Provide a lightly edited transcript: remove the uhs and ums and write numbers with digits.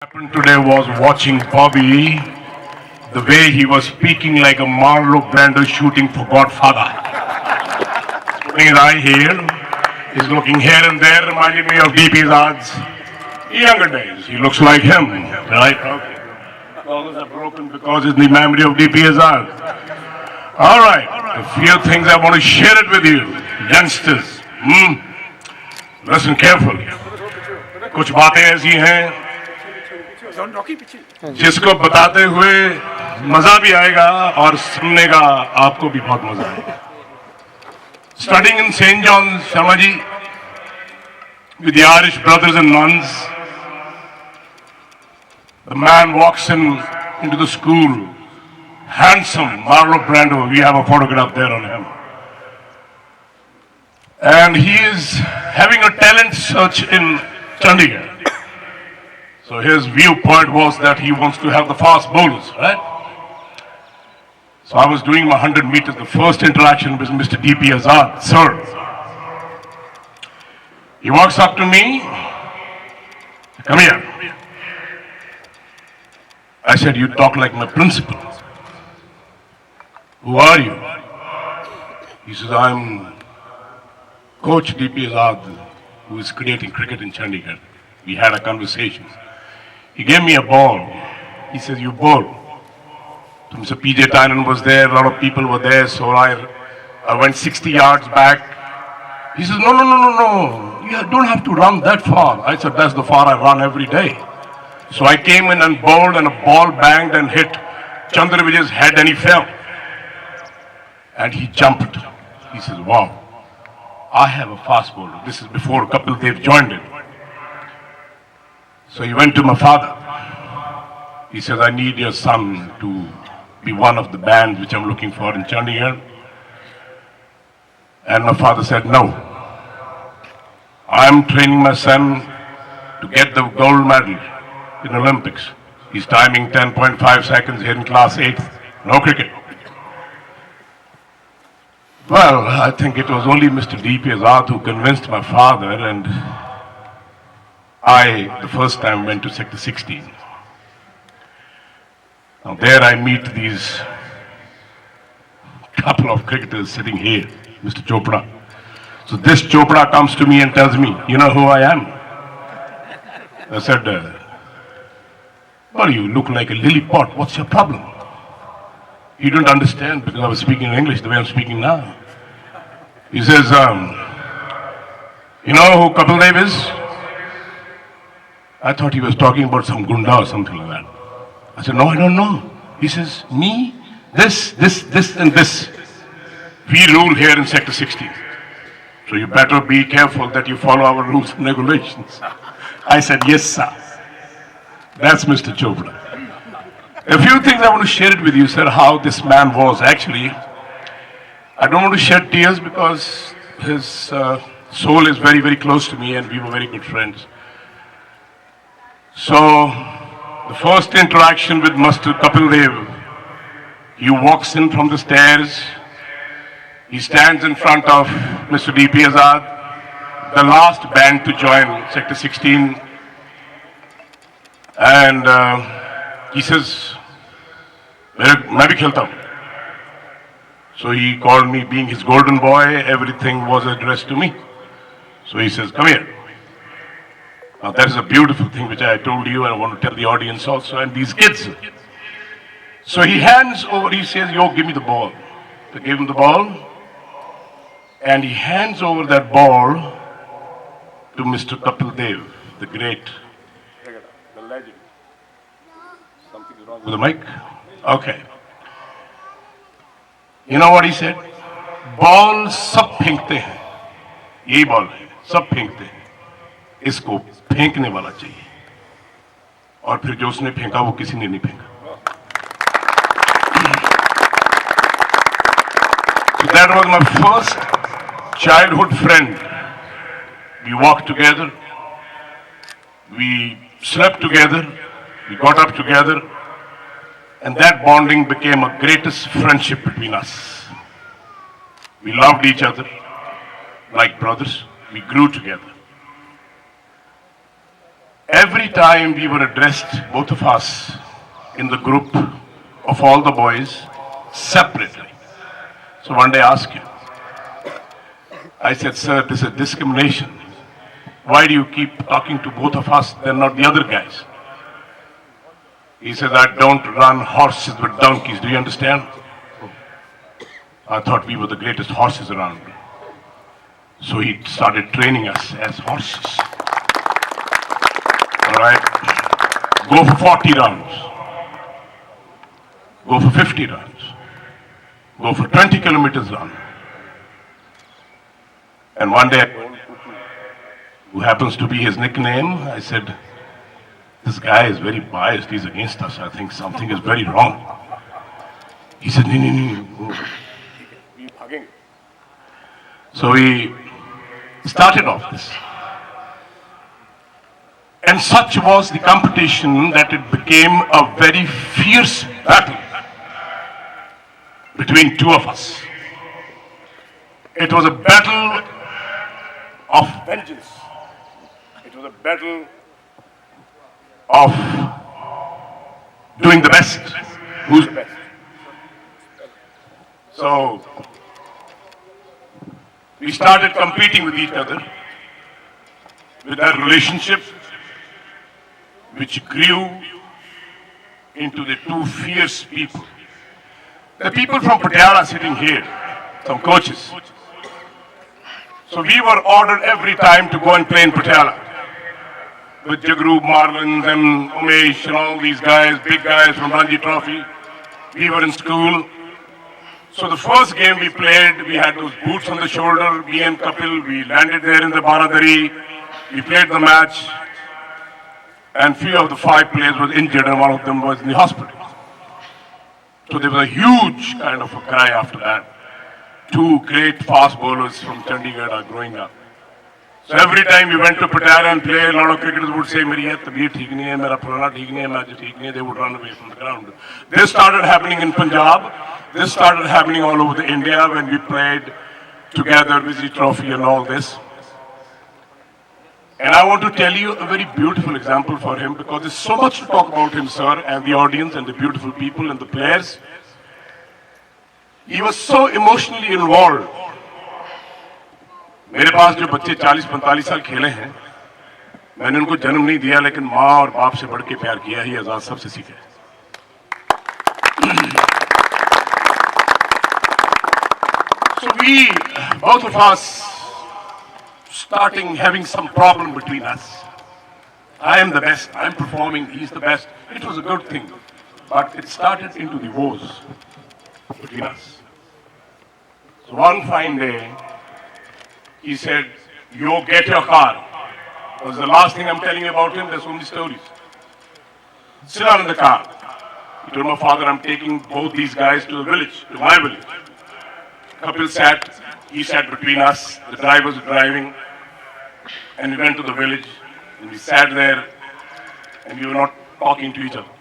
Happened today was watching Bobby, the way he was speaking like a Marlon Brando shooting for Godfather. Putting his eye here, he's looking here and there, reminding me of DP Azad's younger days. He looks like him, right? Okay. All are broken because it's the memory of DP Azad. All right, a few things I want to share it with you, youngsters. Listen carefully. कुछ बातें ऐसी हैं जिसको बताते हुए मजा भी आएगा और सुनने का आपको भी बहुत मजा आएगा. Studying in St. John's, Sharma ji, with the Irish brothers and nuns, the man walks into the school, handsome, Marlon Brando. We have a photograph there on him. And he is having a talent search in Chandigarh. So his viewpoint was that he wants to have the fast bowlers, right? So I was doing my 100 meters, the first interaction with Mr. DP Azad, sir. He walks up to me, come here. I said, you talk like my principal. Who are you? He says, I'm Coach DP Azad, who is creating cricket in Chandigarh. We had a conversation. He gave me a ball. He says, you bowl. So Mr. PJ Tynan was there, a lot of people were there, so I went 60 yards back. He says, no. You don't have to run that far. I said, that's the far I run every day. So I came in and bowled and a ball banged and hit Chandra Vijay's head and he fell. And he jumped. He says, wow, I have a fast bowler. This is before Kapil Dev joined it. So he went to my father. He says, I need your son to be one of the bands which I'm looking for in Chandigarh. And my father said, no. I'm training my son to get the gold medal in Olympics. He's timing 10.5 seconds here in class 8. No cricket. Well, I think it was only Mr. D.P. Azad who convinced my father, and I, the first time, went to Sector 16. Now there I meet these couple of cricketers sitting here, Mr. Chopra. So this Chopra comes to me and tells me, you know who I am? I said, well, you look like a lily pot. What's your problem? He didn't understand because I was speaking English the way I'm speaking now. He says, you know who Kapil Dev is? I thought he was talking about some gunda or something like that. I said, no, I don't know. He says, me, this, and this. We rule here in Sector 16. So you better be careful that you follow our rules and regulations. I said, yes, sir. That's Mr. Chopra. A few things I want to share it with you, sir, how this man was. Actually, I don't want to shed tears because his soul is very, very close to me and we were very good friends. So, the first interaction with Mr. Kapil Dev, he walks in from the stairs, he stands in front of Mr. D.P. Azad, the last band to join Sector 16, and he says, "मैं भी खेलता हूँ." So he called me being his golden boy, everything was addressed to me. So he says, come here. Now that is a beautiful thing which I told you and I want to tell the audience also and these kids. So he hands over, he says, yo, give me the ball. I gave him the ball and he hands over that ball to Mr. Kapil Dev, the great, the legend. Something is wrong with the mic? Okay. You know what he said? Ball सब फेंकते हैं, यही ball है, सब फेंकते हैं, इसको फेंकने वाला चाहिए, और फिर जो उसने फेंका वो किसी ने नहीं फेंका. So that was my first childhood friend. We walked together, we slept together, we got up together. And that bonding became a greatest friendship between us. We loved each other like brothers. We grew together. Every time we were addressed, both of us, in the group of all the boys, separately. So one day I asked him, I said, sir, this is discrimination. Why do you keep talking to both of us, then not the other guys? He said, I don't run horses with donkeys, do you understand? I thought we were the greatest horses around. So he started training us as horses. All right, go for 40 rounds, go for 50 rounds, go for 20 kilometers run. And one day, who happens to be his nickname, I said, this guy is very biased, he's against us, I think something is very wrong. He said, no. So we started off this. And such was the competition that it became a very fierce battle between two of us. It was a battle of vengeance. It was a battle of doing the best. Who's the best? So we started competing with each other, with that relationship which grew into the two fierce people. The people from Patiala sitting here, some coaches. So we were ordered every time to go and play in Patiala with Jagru, Marlins and Umesh and all these guys, big guys from Ranji Trophy. We were in school. So the first game we played, we had those boots on the shoulder, me and Kapil, we landed there in the Baradari, we played the match, and few of the 5 players were injured and one of them was in the hospital. So there was a huge kind of a cry after that. 2 great fast bowlers from Chandigarh are growing up. So every time we went to Patiala and play, a lot of cricketers would say, "Meri tabeet theek nahi hai, mera purana theek nahi hai, match theek nahi hai." They would run away from the ground. This started happening in Punjab. This started happening all over the India when we played together, Visi Trophy and all this. And I want to tell you a very beautiful example for him because there's so much to talk about him, sir, and the audience and the beautiful people and the players. He was so emotionally involved. मेरे पास जो बच्चे 40-45 साल खेले हैं, मैंने उनको जन्म नहीं दिया, लेकिन माँ और बाप से बढ़ के प्यार किया ही आजाद सबसे सीखे. So we, both of us, starting having some problem between us. I am the best, I am performing, he's the best. It was a good thing, but it started into the wars between us. So one fine day, he said, "Yo, get your car." That was the last thing I'm telling you about him. There's so many stories. Sit down in the car. He told my father, "I'm taking both these guys to the village, to my village." Kapil sat. He sat between us. The driver was driving. And we went to the village. And we sat there. And we were not talking to each other.